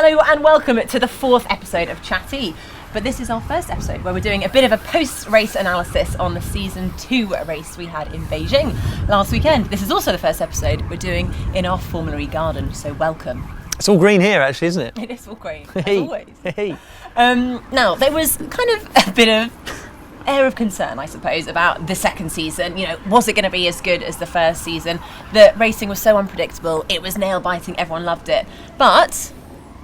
Hello and welcome to the 4th episode of Chatty. But this is our first episode where we're doing a bit of a post-race analysis on the Season 2 race we had in Beijing last weekend. This is also the first episode we're doing in our Formula E garden, so welcome. It's all green here actually, isn't it? It is all green, as always. Hey. Now, there was kind of a bit of air of concern, I suppose, about the second season. You know, was it going to be as good as the first season? The racing was so unpredictable, it was nail-biting, everyone loved it. But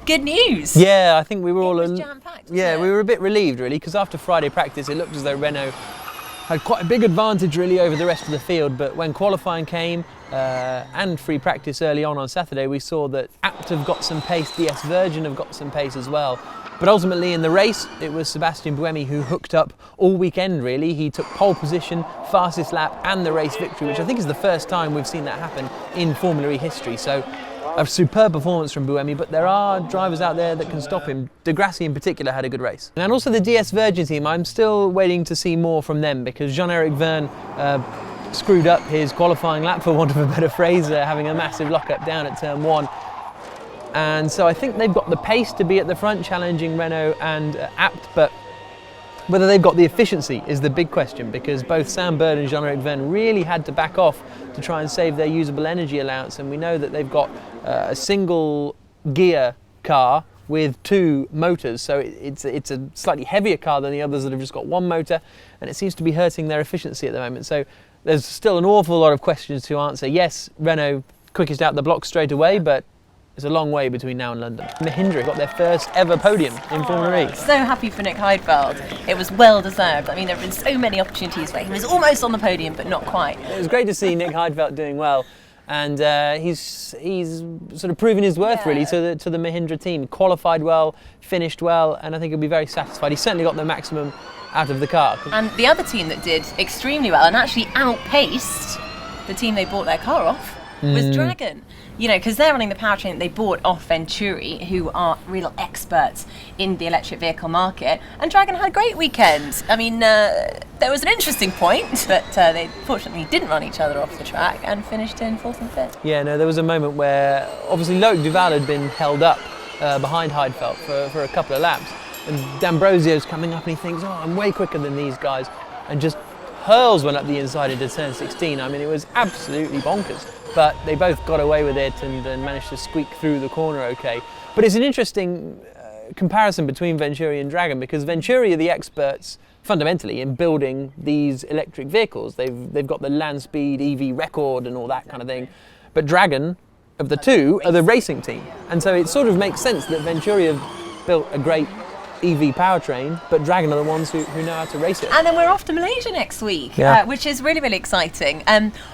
good news. Yeah, I think we were all jam-packed, we were a bit relieved really, because after Friday practice it looked as though Renault had quite a big advantage really over the rest of the field, but when qualifying came and free practice early on Saturday, we saw that Apt have got some pace, DS Virgin have got some pace as well. But ultimately in the race, it was Sebastian Buemi who hooked up all weekend really. He took pole position, fastest lap and the race victory, which I think is the first time we've seen that happen in Formula E history. So a superb performance from Buemi, but there are drivers out there that can stop him. De Grassi in particular had a good race. And also the DS Virgin team, I'm still waiting to see more from them because Jean-Eric Vergne screwed up his qualifying lap, for want of a better phrase, having a massive lock-up down at turn 1. And so I think they've got the pace to be at the front challenging Renault and Apt, but whether they've got the efficiency is the big question, because both Sam Bird and Jean-Eric Vergne really had to back off to try and save their usable energy allowance, and we know that they've got a single gear car with 2 motors, so it's a slightly heavier car than the others that have just got 1 motor, and it seems to be hurting their efficiency at the moment. So there's still an awful lot of questions to answer. Yes, Renault quickest out the block straight away, but it's a long way between now and London. Mahindra got their first ever podium in Formula E. So happy for Nick Heidfeld. It was well deserved. I mean, there have been so many opportunities where he was almost on the podium, but not quite. It was great to see Nick Heidfeld doing well, and he's sort of proven his worth really to the Mahindra team. He qualified well, finished well, and I think he'll be very satisfied. He certainly got the maximum out of the car. And the other team that did extremely well and actually outpaced the team they bought their car off was Dragon. You know, because they're running the powertrain that they bought off Venturi, who are real experts in the electric vehicle market. And Dragon had a great weekend. I mean, there was an interesting point, but they fortunately didn't run each other off the track and finished in 4th and 5th. Yeah, no, there was a moment where obviously Loic Duval had been held up behind Heidfeld for a couple of laps. And D'Ambrosio's coming up and he thinks, oh, I'm way quicker than these guys, and just hurls one up the inside into turn 16. I mean, it was absolutely bonkers. But they both got away with it and managed to squeak through the corner okay. But it's an interesting comparison between Venturi and Dragon, because Venturi are the experts fundamentally in building these electric vehicles. They've got the land speed EV record and all that kind of thing. But Dragon, of the two, are the racing team. And so it sort of makes sense that Venturi have built a great EV powertrain, but Dragon are the ones who know how to race it. And then we're off to Malaysia next week, which is really, really exciting.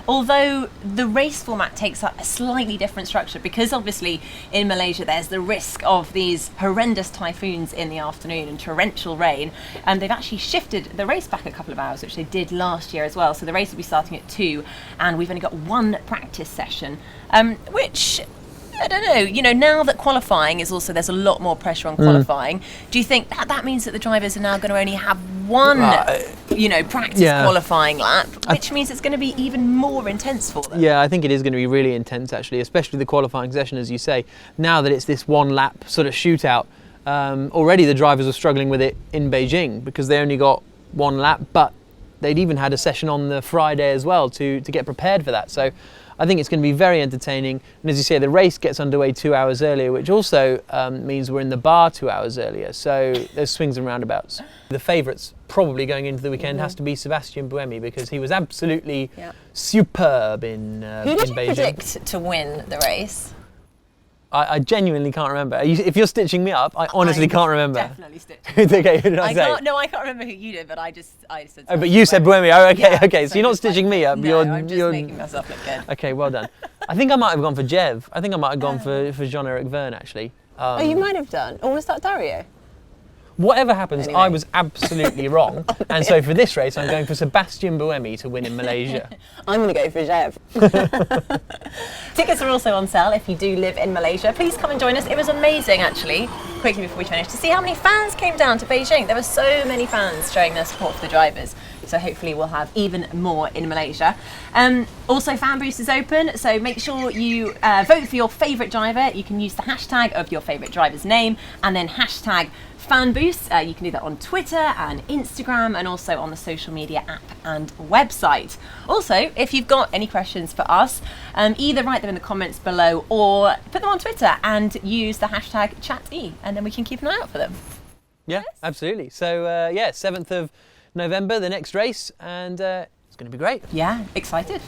Although the race format takes up a slightly different structure, because obviously in Malaysia there's the risk of these horrendous typhoons in the afternoon and torrential rain, and they've actually shifted the race back a couple of hours, which they did last year as well. So the race will be starting at 2, and we've only got 1 practice session, which, I don't know, you know, now that qualifying is also, there's a lot more pressure on qualifying, do you think that means that the drivers are now going to only have 1, practice qualifying lap, which means it's going to be even more intense for them? Yeah, I think it is going to be really intense actually, especially the qualifying session, as you say. Now that it's this 1 lap sort of shootout, already the drivers are struggling with it in Beijing because they only got 1 lap, but they'd even had a session on the Friday as well to get prepared for that. So I think it's going to be very entertaining, and as you say, the race gets underway 2 hours earlier, which also means we're in the bar 2 hours earlier, so there's swings and roundabouts. The favourites probably going into the weekend has to be Sebastian Buemi, because he was absolutely superb in Beijing. Who did you predict to win the race? I genuinely can't remember. If you're stitching me up, I honestly can't remember. Definitely stitching. Okay, who did I say? I can't remember who you did, but I said. Oh, but you said Buemi. Oh, okay, okay. So you're not stitching me up. No, I'm just making myself look good. Okay, well done. I think I might have gone for Jev. I think I might have gone for Jean-Eric Vergne actually. You might have done. Or was that Dario? Whatever happens, anyway. I was absolutely wrong. And so for this race, I'm going for Sebastian Buemi to win in Malaysia. I'm going to go for Jev. Tickets are also on sale if you do live in Malaysia. Please come and join us. It was amazing, actually, quickly before we finished, to see how many fans came down to Beijing. There were so many fans showing their support for the drivers. So hopefully we'll have even more in Malaysia. Also, Fan Boost is open, so make sure you vote for your favourite driver. You can use the hashtag of your favourite driver's name and then hashtag Fan Boost. You can do that on Twitter and Instagram and also on the social media app and website. Also, if you've got any questions for us, either write them in the comments below or put them on Twitter and use the hashtag #ChatE, and then we can keep an eye out for them. Yeah, absolutely. So, 7th of November, the next race, and it's going to be great. Yeah, excited.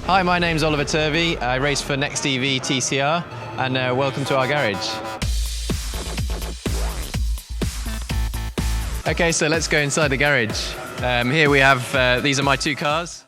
Hi, my name's Oliver Turvey. I race for NEXTEV TCR, and welcome to our garage. Okay, so let's go inside the garage. Here we have, these are my two cars.